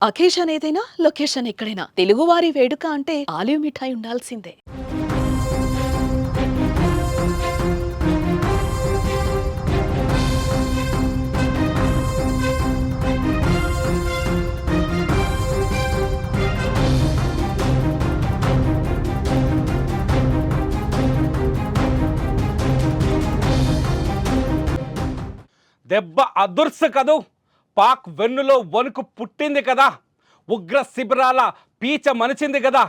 Occasion ఏదైనా location ఎక్కడైనా తెలుగువారి వేడుక అంటే ఆలివ్ మిఠాయి ఉండాల్సిందే. దెబ్బ అదుర్స్ కదూ. పాక్ వెన్నులో వణుకు పుట్టింది కదా. ఉగ్ర శిబిరాల పీచ మనిచింది కదా.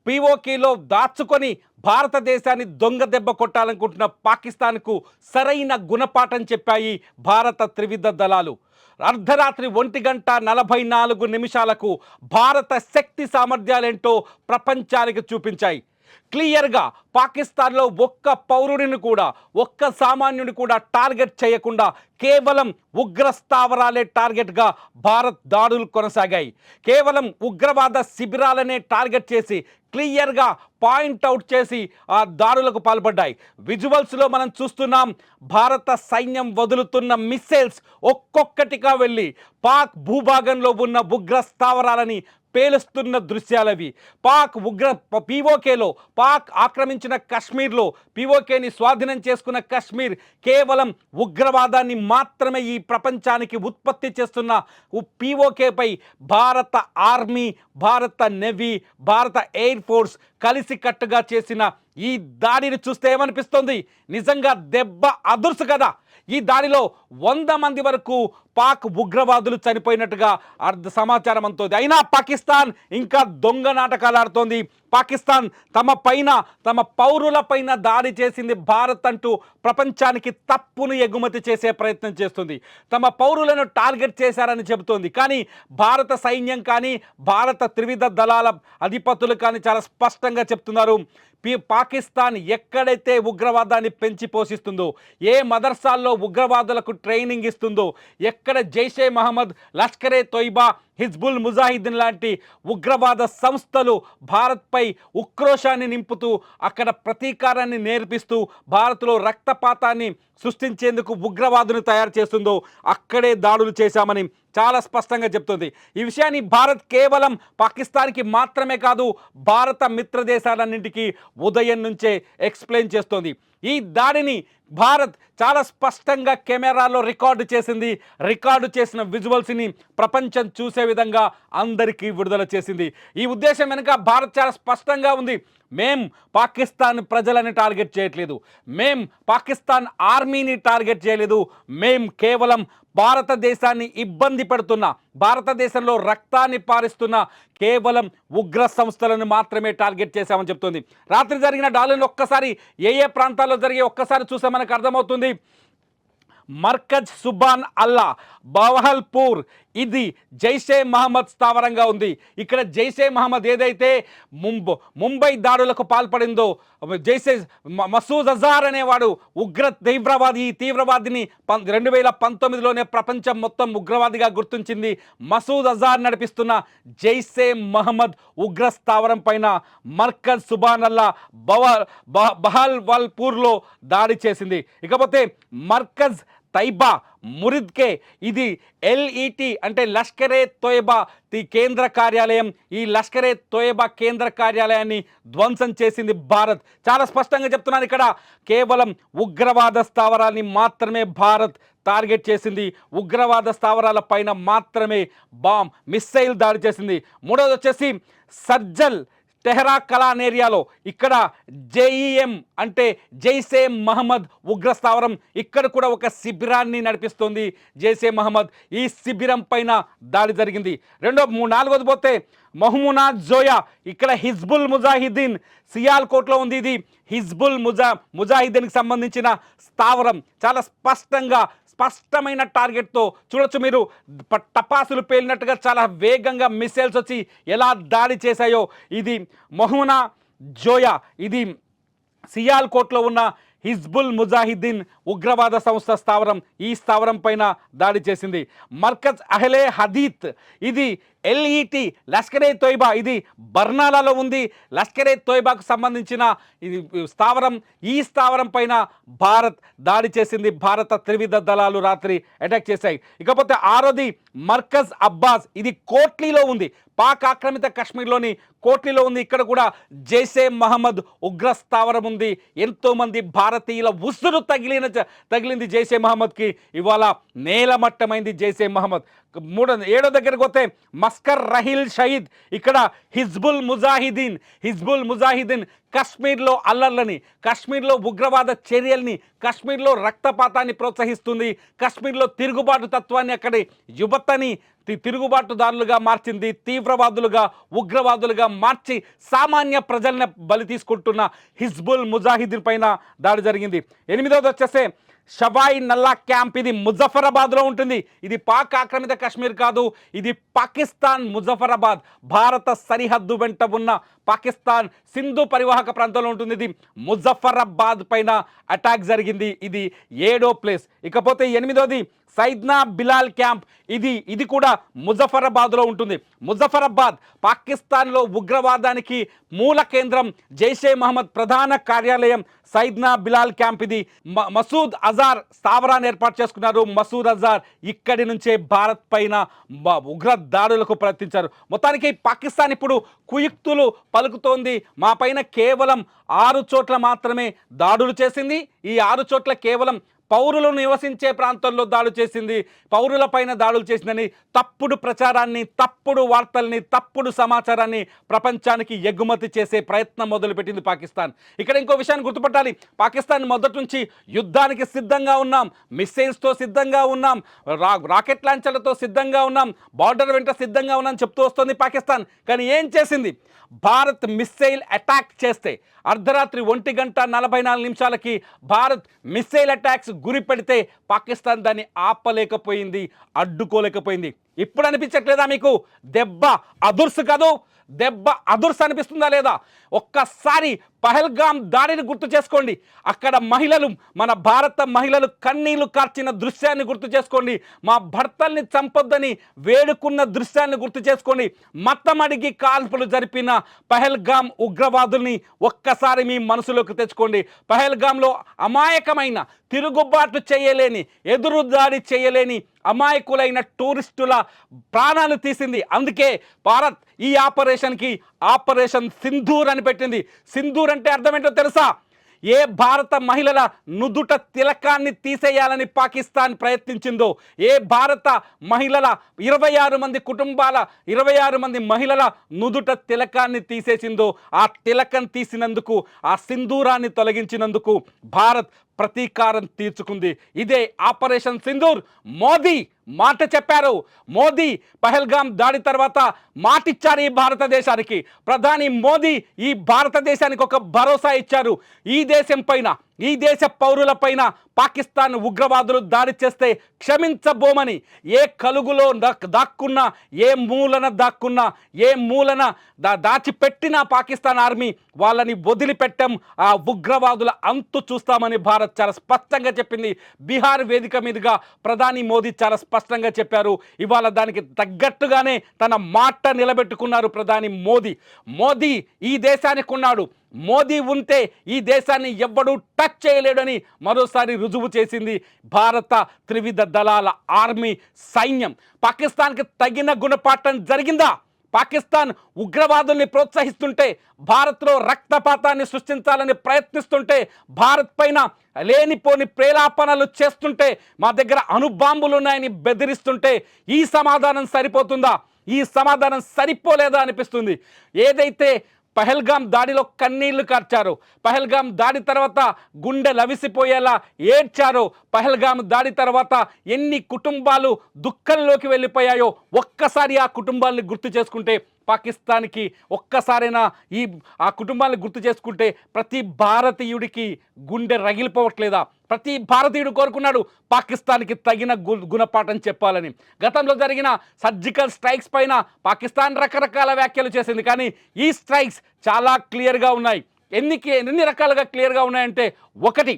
పీఓకేలో దాచుకొని భారతదేశాన్ని దొంగ దెబ్బ కొట్టాలనుకుంటున్న పాకిస్తాన్కు సరైన గుణపాఠం చెప్పాయి భారత త్రివిధ దళాలు. అర్ధరాత్రి 1:44 భారత శక్తి సామర్థ్యాలేంటో ప్రపంచానికి చూపించాయి. క్లియర్గా పాకిస్తాన్లో ఒక్క పౌరుడిని కూడా, ఒక్క సామాన్యుని కూడా టార్గెట్ చేయకుండా కేవలం ఉగ్ర స్థావరాలే టార్గెట్గా భారత్ దాడులు కొనసాగాయి. కేవలం ఉగ్రవాద శిబిరాలనే టార్గెట్ చేసి క్లియర్గా పాయింట్అవుట్ చేసి ఆ దాడులకు పాల్పడ్డాయి. విజువల్స్లో మనం చూస్తున్నాం, భారత సైన్యం వదులుతున్న మిస్సైల్స్ ఒక్కొక్కటిగా వెళ్ళి పాక్ భూభాగంలో ఉన్న ఉగ్ర స్థావరాలని పేలుస్తున్న దృశ్యాలవి. పాక్ ఉగ్ర పీఓకేలో, పాక్ ఆక్రమించిన కశ్మీర్లో, పీఓకేని స్వాధీనం చేసుకున్న కశ్మీర్ కేవలం ఉగ్రవాదాన్ని మాత్రమే ఈ ప్రపంచానికి ఉత్పత్తి చేస్తున్న పీఓకేపై భారత ఆర్మీ, భారత నేవీ, భారత ఎయిర్ ఫోర్స్ కలిసికట్టుగా చేసిన ఈ దాడిని చూస్తే ఏమనిపిస్తుంది? నిజంగా దెబ్బ అదుర్సు కదా. ఈ దాడిలో 100 మంది వరకు పాక్ ఉగ్రవాదులు చనిపోయినట్టుగా సమాచారం అంతోంది. అయినా పాకిస్తాన్ ఇంకా దొంగ నాటకాలు ఆడుతోంది. పాకిస్తాన్ తమ పైన, తమ పౌరుల పైన దాడి చేసింది భారత్ అంటూ ప్రపంచానికి తప్పును ఎగుమతి చేసే ప్రయత్నం చేస్తుంది. తమ పౌరులను టార్గెట్ చేశారని చెబుతోంది. కానీ భారత సైన్యం కానీ, భారత త్రివిధ దళాల అధిపతులు కానీ చాలా స్పష్టంగా చెప్తున్నారు, పాకిస్తాన్ ఎక్కడైతే ఉగ్రవాదాన్ని పెంచి పోషిస్తుందో, ఏ మదర్సాల్లో ఉగ్రవాదులకు ట్రైనింగ్ ఇస్తుందో, ఎక్కడ జైషే మహమ్మద్, లష్కరే తోయిబా, హిజ్బుల్ ముజాహిద్దీన్ లాంటి ఉగ్రవాద సంస్థలు భారత్పై ఉక్రోషాన్ని నింపుతూ, అక్కడ ప్రతీకారాన్ని నేర్పిస్తూ, భారత్లో రక్తపాతాన్ని సృష్టించేందుకు ఉగ్రవాదును తయారు చేస్తుందో అక్కడే దాడులు చేశామని చాలా స్పష్టంగా చెప్తుంది. ఈ విషయాన్ని భారత్ కేవలం పాకిస్తాన్కి మాత్రమే కాదు, భారత మిత్ర దేశాలన్నింటికీ ఉదయం నుంచే ఎక్స్ప్లెయిన్ చేస్తోంది. ఈ దాడిని భారత్ చాలా స్పష్టంగా కెమెరాలో రికార్డు చేసింది. రికార్డు చేసిన విజువల్స్ని ప్రపంచం చూసే విధంగా అందరికీ విడుదల చేసింది. ఈ ఉద్దేశం వెనుక భారత్ చాలా స్పష్టంగా ఉంది. మేం పాకిస్తాన్ ప్రజలని టార్గెట్ చేయట్లేదు, మేం పాకిస్తాన్ ఆర్మీని టార్గెట్ చేయలేదు, మేం కేవలం భారతదేశాన్ని ఇబ్బంది పెడుతున్న, భారతదేశంలో రక్తాన్ని పారిస్తున్న కేవలం ఉగ్ర సంస్థలను మాత్రమే టార్గెట్ చేశామని చెప్తుంది. రాత్రి జరిగిన దాడులను ఒక్కసారి ఏ ప్రాంతాల్లో జరిగే ఒక్కసారి చూస్తే మనకు అర్థమవుతుంది. మర్కజ్ సుబాన్ అల్లా, బవహల్పూర్, ఇది జైషే మహమ్మద్ స్థావరంగా ఉంది. ఇక్కడ జైషే మహమ్మద్ ఏదైతే ముంబై దాడులకు పాల్పడిందో, జైషే మసూద్ అజార్ అనేవాడు ఉగ్ర తీవ్రవాది. ఈ తీవ్రవాదిని 2019లోనే ప్రపంచం మొత్తం ఉగ్రవాదిగా గుర్తించింది. మసూద్ అజార్ నడిపిస్తున్న జైషే మహమ్మద్ ఉగ్ర స్థావరం పైన మర్కజ్ సుబాన్ అల్లా బహల్వాల్పూర్లో దాడి చేసింది. ఇకపోతే మర్కజ్ తైబా మురిద్కే, ఇది LET అంటే లష్కరే తోయబా కేంద్ర కార్యాలయం. ఈ లష్కరే తోయబా కేంద్ర కార్యాలయాన్ని ధ్వంసం చేసింది భారత్. చాలా స్పష్టంగా చెప్తున్నాను, ఇక్కడ కేవలం ఉగ్రవాద స్థావరాన్ని మాత్రమే భారత్ టార్గెట్ చేసింది. ఉగ్రవాద స్థావరాల పైన మాత్రమే మిస్సైల్ దాడి చేసింది. మూడవది వచ్చేసి సర్జల్ తెహ్రా కలాన్ ఏరియాలో, ఇక్కడ JEM అంటే జైషే మహమ్మద్ ఉగ్ర స్థావరం. ఇక్కడ కూడా ఒక శిబిరాన్ని నడిపిస్తోంది జైషే మహమ్మద్. ఈ శిబిరం పైన దాడి జరిగింది. నాలుగోది పోతే మహ్మునా జోయా, ఇక్కడ హిజ్బుల్ ముజాహిద్దీన్ సియాల్కోట్లో ఉంది. ఇది హిజ్బుల్ ముజాహిద్దీన్కి సంబంధించిన స్థావరం. చాలా స్పష్టమైన టార్గెట్తో చూడొచ్చు మీరు, టపాసులు పేలినట్టుగా చాలా వేగంగా మిసైల్స్ వచ్చి ఎలా దాడి చేశాయో. ఇది మహ్మునా జోయా, ఇది సియాల్కోట్లో ఉన్న హిజ్బుల్ ముజాహిద్దీన్ ఉగ్రవాద సంస్థ స్థావరం. ఈ స్థావరం పైన దాడి చేసింది. మర్కజ్ అహ్లే హదీత్, ఇది ఎల్ఈటి లష్కరే తోయిబా, ఇది బర్నాలాలో ఉంది. లష్కరే తోయిబాకు సంబంధించిన ఇది స్థావరం. ఈ స్థావరం పైన భారత్ దాడి చేసింది. భారత త్రివిధ దళాలు రాత్రి అటాక్ చేశాయి. ఇకపోతే ఆరోది మర్కజ్ అబ్బాస్, ఇది కోట్లీలో ఉంది. పాక్ ఆక్రమిత కాశ్మీర్లోని కోట్లీలో ఉంది. ఇక్కడ కూడా జైషే మహమ్మద్ ఉగ్ర స్థావరం ఉంది. ఎంతోమంది భారతీయుల ఉసురు తగిలింది జైషే మహమ్మద్కి. ఇవాళ నేలమట్టమైంది జైషే మహమ్మద్. ఏడో దగ్గరకు వస్తే మస్కర్ రహిల్ షహీద్, ఇక్కడ హిజ్బుల్ ముజాహిదీన్ కశ్మీర్లో అల్లర్లని, కశ్మీర్లో ఉగ్రవాద చర్యల్ని, కశ్మీర్లో రక్తపాతాన్ని ప్రోత్సహిస్తుంది. కశ్మీర్లో తిరుగుబాటు తత్వాన్ని, అక్కడి యువతని తిరుగుబాటుదారులుగా మార్చింది. తీవ్రవాదులుగా, ఉగ్రవాదులుగా మార్చి సామాన్య ప్రజల్ని బలి తీసుకుంటున్న హిజ్బుల్ ముజాహిదీన్ పైన దాడి జరిగింది. ఎనిమిదోది వచ్చేస్తే షబాయి నల్లా క్యాంప్, ఇది ముజఫరాబాద్లో ఉంటుంది. ఇది పాక్ ఆక్రమిత కాశ్మీర్ కాదు, ఇది పాకిస్తాన్ ముజఫరాబాద్, భారత సరిహద్దు వెంట ఉన్న పాకిస్తాన్ సింధు పరివాహక ప్రాంతంలో ఉంటుంది. ఇది ముజఫరాబాద్ పైన అటాక్ జరిగింది. ఇది 7వ ప్లేస్. ఇకపోతే 8వది సైద్నా బిలాల్ క్యాంప్, ఇది కూడా ముజఫరాబాద్లో ఉంటుంది. ముజఫరాబాద్ పాకిస్తాన్లో ఉగ్రవాదానికి మూల కేంద్రం. జైషే మహమ్మద్ ప్రధాన కార్యాలయం సైద్నా బిలాల్ క్యాంప్. ఇది మసూద్ అజార్ స్థావరాన్ని ఏర్పాటు చేసుకున్నారు. మసూద్ అజార్ ఇక్కడి నుంచే భారత్ పైన ఉగ్ర దాడులకు ప్రయత్నించారు. మొత్తానికి పాకిస్తాన్ ఇప్పుడు కుయుక్తులు పలుకుతోంది. మా పైన కేవలం 6 చోట్ల మాత్రమే దాడులు చేసింది. ఈ 6 చోట్ల కేవలం పౌరులు నివసించే ప్రాంతంలో దాడులు చేసింది, పౌరుల పైన దాడులు చేసిందని తప్పుడు ప్రచారాన్ని, తప్పుడు వార్తల్ని, తప్పుడు సమాచారాన్ని ప్రపంచానికి ఎగుమతి చేసే ప్రయత్నం మొదలుపెట్టింది పాకిస్తాన్. ఇక్కడ ఇంకో విషయాన్ని గుర్తుపట్టాలి. పాకిస్తాన్ మొదటి నుంచి యుద్ధానికి సిద్ధంగా ఉన్నాం, మిస్సైల్స్తో సిద్ధంగా ఉన్నాం, రాకెట్ లాంచర్లతో సిద్ధంగా ఉన్నాం, బార్డర్ వెంట సిద్ధంగా ఉన్నాం చెప్తూ వస్తుంది పాకిస్తాన్. కానీ ఏం చేసింది? భారత్ మిస్సైల్ అటాక్ చేస్తే అర్ధరాత్రి 1:44 భారత్ మిస్సైల్ అటాక్స్ గురి పెడితే పాకిస్తాన్ దాన్ని ఆపలేకపోయింది, అడ్డుకోలేకపోయింది. ఇప్పుడు అనిపించట్లేదా మీకు దెబ్బ అదుర్సు కాదు? దెబ్బ అదుర్స్ అనిపిస్తుందా లేదా? ఒక్కసారి పహల్గాం దాడిని గుర్తు చేసుకోండి. అక్కడ మహిళలు, మన భారత మహిళలు కన్నీళ్లు కార్చిన దృశ్యాన్ని గుర్తు చేసుకోండి. మా భర్తల్ని చంపొద్దని వేడుకున్న దృశ్యాన్ని గుర్తు చేసుకోండి. మతం అడిగి కాల్పులు జరిపిన పహల్గాం ఉగ్రవాదుల్ని ఒక్కసారి మీ మనసులోకి తెచ్చుకోండి. పహల్గాంలో అమాయకమైన, తిరుగుబాటు చేయలేని, ఎదురు దాడి చేయలేని అమాయకులైన టూరిస్టుల ప్రాణాలు తీసింది. అందుకే భారత్ ఈ ఆపరేషన్కి ఆపరేషన్ సింధూర్ అని పెట్టింది. సింధూర్ అంటే అర్థం ఏంటో తెలుసా? ఏ భారత మహిళల నుదుట తిలకాన్ని తీసేయాలని పాకిస్తాన్ ప్రయత్నించిందో, ఏ భారత మహిళల 26 మంది కుటుంబాల 26 మంది మహిళల నుదుట తిలకాన్ని తీసేసిందో, ఆ తిలకం తీసినందుకు, ఆ సింధూరాన్ని తొలగించినందుకు భారత్ ప్రతీకారం తీర్చుకుంది. ఇదే ఆపరేషన్ సింధూర్. మోదీ మాట చెప్పారు. మోదీ పహల్గాం దాడి తర్వాత మాటిచ్చారు ఈ భారతదేశానికి. ప్రధాని మోదీ ఈ భారతదేశానికి ఒక భరోసా ఇచ్చారు. ఈ దేశం పైన, ఈ దేశ పౌరుల పైన పాకిస్తాన్ ఉగ్రవాదులు దాడి చేస్తే క్షమించబోమని. ఏ కలుగులో దాక్కున్నా, ఏ మూలన దాక్కున్నా, ఏ మూలన దాచిపెట్టిన పాకిస్తాన్ ఆర్మీ వాళ్ళని వదిలిపెట్టం, ఆ ఉగ్రవాదుల అంతు చూస్తామని భారత్ చాలా స్పష్టంగా చెప్పింది. బీహార్ వేదిక మీదుగా ప్రధాని మోదీ చాలా స్పష్టంగా చెప్పారు. ఇవాళ దానికి తగ్గట్టుగానే తన మాట నిలబెట్టుకున్నారు ప్రధాని మోదీ. మోదీ ఈ దేశానికి ఉన్నాడు. మోదీ ఉంటే ఈ దేశాన్ని ఎవ్వడూ టచ్ చేయలేడని మరోసారి రుజువు చేసింది భారత త్రివిధ దళాల ఆర్మీ సైన్యం. పాకిస్తాన్కి తగిన గుణపాఠం జరిగిందా? పాకిస్తాన్ ఉగ్రవాదుల్ని ప్రోత్సహిస్తుంటే, భారత్లో రక్తపాతాన్ని సృష్టించాలని ప్రయత్నిస్తుంటే, భారత్ పైన లేనిపోని ప్రేలాపనలు చేస్తుంటే, మా దగ్గర అణుబాంబులు ఉన్నాయని బెదిరిస్తుంటే ఈ సమాధానం సరిపోతుందా? ఈ సమాధానం సరిపోలేదా అనిపిస్తుంది. ఏదైతే పహల్గాం దాడిలో కన్నీళ్లు కార్చారో, పహల్గాం దాడి తర్వాత గుండె లవిసిపోయేలా ఏడ్చారో, పహల్గాం దాడి తర్వాత ఎన్ని కుటుంబాలు దుఃఖంలోకి వెళ్ళిపోయాయో ఒక్కసారి ఆ కుటుంబాలను గుర్తు చేసుకుంటే, పాకిస్తాన్కి ఒక్కసారైనా ఆ కుటుంబాలను గుర్తు చేసుకుంటే ప్రతి భారతీయుడికి గుండె రగిలిపోవట్లేదా? ప్రతి భారతీయుడు కోరుకున్నాడు పాకిస్తాన్కి తగిన గుణపాఠం చెప్పాలని. గతంలో జరిగిన సర్జికల్ స్ట్రైక్స్ పైన పాకిస్తాన్ రకరకాల వ్యాఖ్యలు చేసింది, కానీ ఈ స్ట్రైక్స్ చాలా క్లియర్గా ఉన్నాయి. ఎన్ని రకాలుగా క్లియర్గా ఉన్నాయంటే, ఒకటి,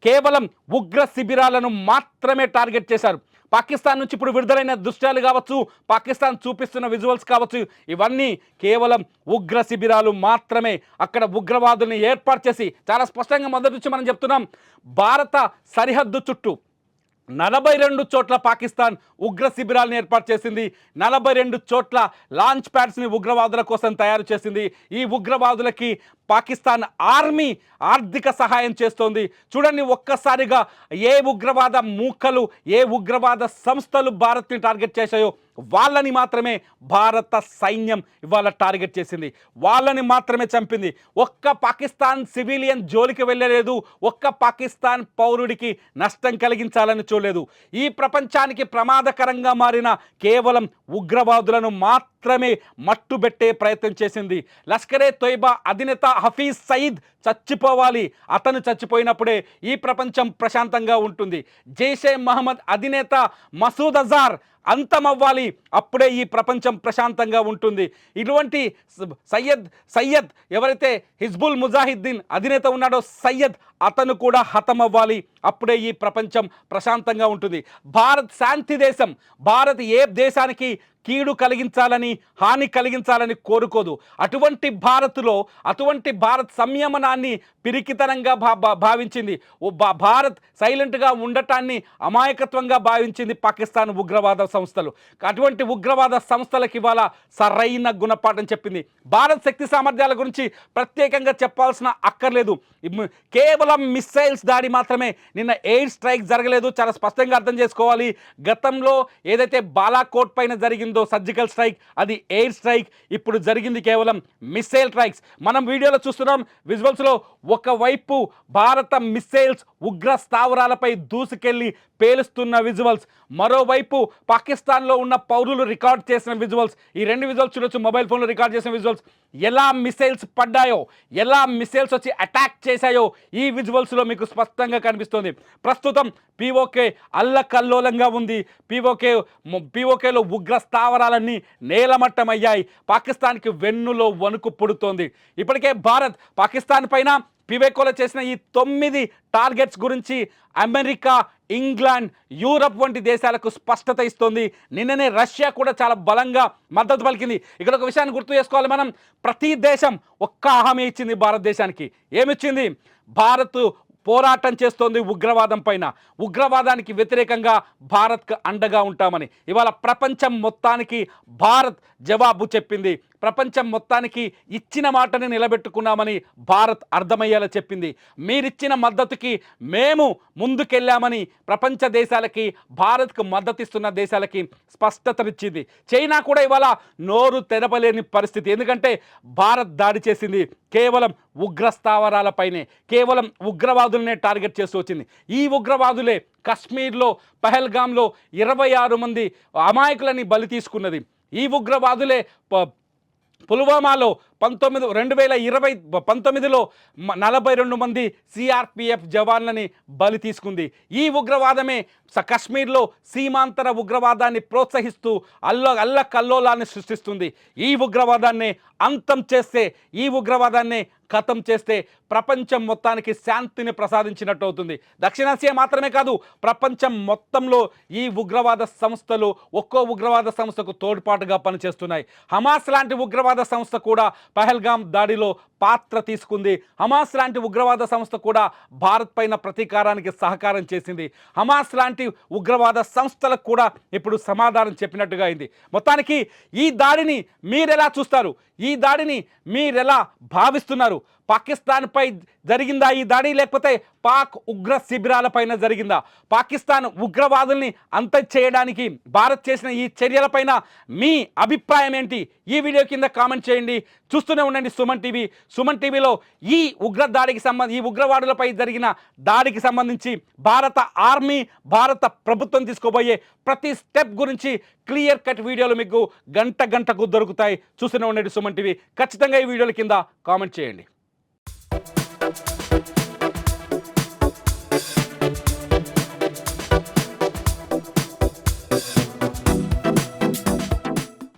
కేవలం ఉగ్ర శిబిరాలను మాత్రమే టార్గెట్ చేశారు. పాకిస్తాన్ నుంచి ఇప్పుడు విడుదలైన దృశ్యాలు కావచ్చు, పాకిస్తాన్ చూపిస్తున్న విజువల్స్ కావచ్చు, ఇవన్నీ కేవలం ఉగ్ర శిబిరాలు మాత్రమే. అక్కడ ఉగ్రవాదుల్ని ఏర్పాటు చేసి చాలా స్పష్టంగా మొదటి నుంచి మనం చెప్తున్నాం, భారత సరిహద్దు చుట్టూ 42 చోట్ల పాకిస్తాన్ ఉగ్ర శిబిరాలను ఏర్పాటు చేసింది. 42 చోట్ల లాంచ్ ప్యాడ్స్ని ఉగ్రవాదుల కోసం తయారు చేసింది. ఈ ఉగ్రవాదులకి పాకిస్తాన్ ఆర్మీ ఆర్థిక సహాయం చేస్తోంది. చూడండి, ఒక్కసారిగా ఏ ఉగ్రవాద మూకలు, ఏ ఉగ్రవాద సంస్థలు భారత్ని టార్గెట్ చేశాయో వాళ్ళని మాత్రమే భారత సైన్యం ఇవాళ టార్గెట్ చేసింది, వాళ్ళని మాత్రమే చంపింది. ఒక్క పాకిస్తాన్ సివిలియన్ జోలికి వెళ్ళలేదు, ఒక్క పాకిస్తాన్ పౌరుడికి నష్టం కలిగించాలని చూడలేదు. ఈ ప్రపంచానికి ప్రమాదకరంగా మారిన కేవలం ఉగ్రవాదులను మాత్రమే మట్టుబెట్టే ప్రయత్నం చేసింది. లష్కరే తోయిబా అధినేత హఫీజ్ సయీద్ చచ్చిపోవాలి, అతను చచ్చిపోయినప్పుడే ఈ ప్రపంచం ప్రశాంతంగా ఉంటుంది. జైషే మహమ్మద్ అధినేత మసూద్ అజార్ అంతమవ్వాలి, అప్పుడే ఈ ప్రపంచం ప్రశాంతంగా ఉంటుంది. ఇటువంటి సయ్యద్ ఎవరైతే హిజ్బుల్ ముజాహిద్దీన్ అధినేత ఉన్నాడో సయ్యద్, అతను కూడా హతమవ్వాలి, అప్పుడే ఈ ప్రపంచం ప్రశాంతంగా ఉంటుంది. భారత్ శాంతి దేశం. భారత్ ఏ దేశానికి కీడు కలిగించాలని, హాని కలిగించాలని కోరుకోదు. అటువంటి భారత్లో, అటువంటి భారత్ సంయమనాన్ని పిరికితనంగా భావించింది. భారత్ సైలెంట్గా ఉండటాన్ని అమాయకత్వంగా భావించింది పాకిస్తాన్ ఉగ్రవాద సంస్థలు. అటువంటి ఉగ్రవాద సంస్థలకు ఇవాళ సరైన గుణపాఠం చెప్పింది. భారత్ శక్తి సామర్థ్యాల గురించి ప్రత్యేకంగా చెప్పాల్సిన అక్కర్లేదు. కేవలం మిస్సైల్స్ దాడి మాత్రమే, నిన్న ఎయిర్ స్ట్రైక్ జరగలేదు. చాలా స్పష్టంగా అర్థం చేసుకోవాలి. గతంలో ఏదైతే బాలాకోట్ పైన జరిగిందో సర్జికల్ స్ట్రైక్, అది ఎయిర్ స్ట్రైక్. ఇప్పుడు జరిగింది కేవలం మిస్సైల్ స్ట్రైక్స్. మనం వీడియోలో చూస్తున్నాం, విజువల్స్లో ఒకవైపు భారత మిస్సైల్స్ ఉగ్ర స్థావరాలపై దూసుకెళ్లి పేలుస్తున్న విజువల్స్, మరోవైపు పాకిస్తాన్లో ఉన్న పౌరులు రికార్డ్ చేసిన విజువల్స్. ఈ రెండు విజువల్స్ చూడొచ్చు, మొబైల్ ఫోన్లో రికార్డ్ చేసిన విజువల్స్. ఎలా మిసైల్స్ పడ్డాయో, ఎలా మిసైల్స్ వచ్చి అటాక్ చేశాయో ఈ విజువల్స్లో మీకు స్పష్టంగా కనిపిస్తుంది. ప్రస్తుతం పీఓకే అల్లకల్లోలంగా ఉంది. పీఓకేలో ఉగ్ర స్థావరాలన్నీ నేలమట్టమయ్యాయి. పాకిస్తాన్కి వెన్నులో వణుకు పుడుతోంది. ఇప్పటికే భారత్ పాకిస్తాన్ పైన పీఓకేలో చేసిన ఈ 9 టార్గెట్స్ గురించి అమెరికా, ఇంగ్లాండ్, యూరప్ వంటి దేశాలకు స్పష్టత ఇస్తోంది. నిన్ననే రష్యా కూడా చాలా బలంగా మద్దతు పలికింది. ఇక్కడ ఒక విషయాన్ని గుర్తు చేసుకోవాలి మనం, ప్రతి దేశం ఒక్క హామీ ఇచ్చింది భారతదేశానికి. ఏమిచ్చింది? భారత్ పోరాటం చేస్తోంది ఉగ్రవాదం పైన, ఉగ్రవాదానికి వ్యతిరేకంగా భారత్కు అండగా ఉంటామని. ఇవాళ ప్రపంచం మొత్తానికి భారత్ జవాబు చెప్పింది. ప్రపంచం మొత్తానికి ఇచ్చిన మాటని నిలబెట్టుకున్నామని భారత్ అర్థమయ్యేలా చెప్పింది. మీరిచ్చిన మద్దతుకి మేము ముందుకెళ్ళామని ప్రపంచ దేశాలకి, భారత్కు మద్దతిస్తున్న దేశాలకి స్పష్టతనిచ్చింది. చైనా కూడా ఇవాళ నోరు తెరపలేని పరిస్థితి. ఎందుకంటే భారత్ దాడి చేసింది కేవలం ఉగ్ర స్థావరాలపైనే, కేవలం ఉగ్రవాదులనే టార్గెట్ చేస్తూ వచ్చింది. ఈ ఉగ్రవాదులే కశ్మీర్లో పహల్గామ్లో 26 మంది అమాయకులని బలి తీసుకున్నది. ఈ ఉగ్రవాదులే పుల్వామాలో 2019లో 42 మంది సిఆర్పిఎఫ్ జవాన్లని బలి తీసుకుంది. ఈ ఉగ్రవాదమే కశ్మీర్లో సీమాంతర ఉగ్రవాదాన్ని ప్రోత్సహిస్తూ అల్లకల్లోలాన్ని సృష్టిస్తుంది. ఈ ఉగ్రవాదాన్ని అంతం చేస్తే, ఈ ఉగ్రవాదాన్ని ఖతం చేస్తే ప్రపంచం మొత్తానికి శాంతిని ప్రసాదించినట్టు అవుతుంది. దక్షిణాసియా మాత్రమే కాదు, ప్రపంచం మొత్తంలో ఈ ఉగ్రవాద సంస్థలు ఒక్కో ఉగ్రవాద సంస్థకు తోడ్పాటుగా పనిచేస్తున్నాయి. హమాస్ లాంటి ఉగ్రవాద సంస్థ కూడా పహల్గామ్ దాడిలో పాత్ర తీసుకుంది. హమాస్ లాంటి ఉగ్రవాద సంస్థ కూడా భారత్ పైన ప్రతీకారానికి సహకారం చేసింది. హమాస్ లాంటి ఉగ్రవాద సంస్థలకు కూడా ఇప్పుడు సమాధానం చెప్పినట్టుగా అయింది. మొత్తానికి ఈ దాడిని మీరెలా చూస్తారు? ఈ దాడిని మీరెలా భావిస్తున్నారు? పాకిస్తాన్పై జరిగిందా ఈ దాడి, లేకపోతే పాక్ ఉగ్ర శిబిరాలపైన జరిగిందా? పాకిస్తాన్ ఉగ్రవాదుల్ని అంతం చేయడానికి భారత్ చేసిన ఈ చర్యలపైన మీ అభిప్రాయం ఏంటి? ఈ వీడియో కింద కామెంట్ చేయండి. చూస్తూనే ఉండండి సుమన్ టీవీ. సుమన్ టీవీలో ఈ ఉగ్రవాదులపై జరిగిన దాడికి సంబంధించి భారత ఆర్మీ, భారత ప్రభుత్వం తీసుకోబోయే ప్రతి స్టెప్ గురించి క్లియర్ కట్ వీడియోలు మీకు గంటకు దొరుకుతాయి. చూస్తూనే ఉండండి సుమన్ టీవీ. ఖచ్చితంగా ఈ వీడియోల కింద కామెంట్ చేయండి.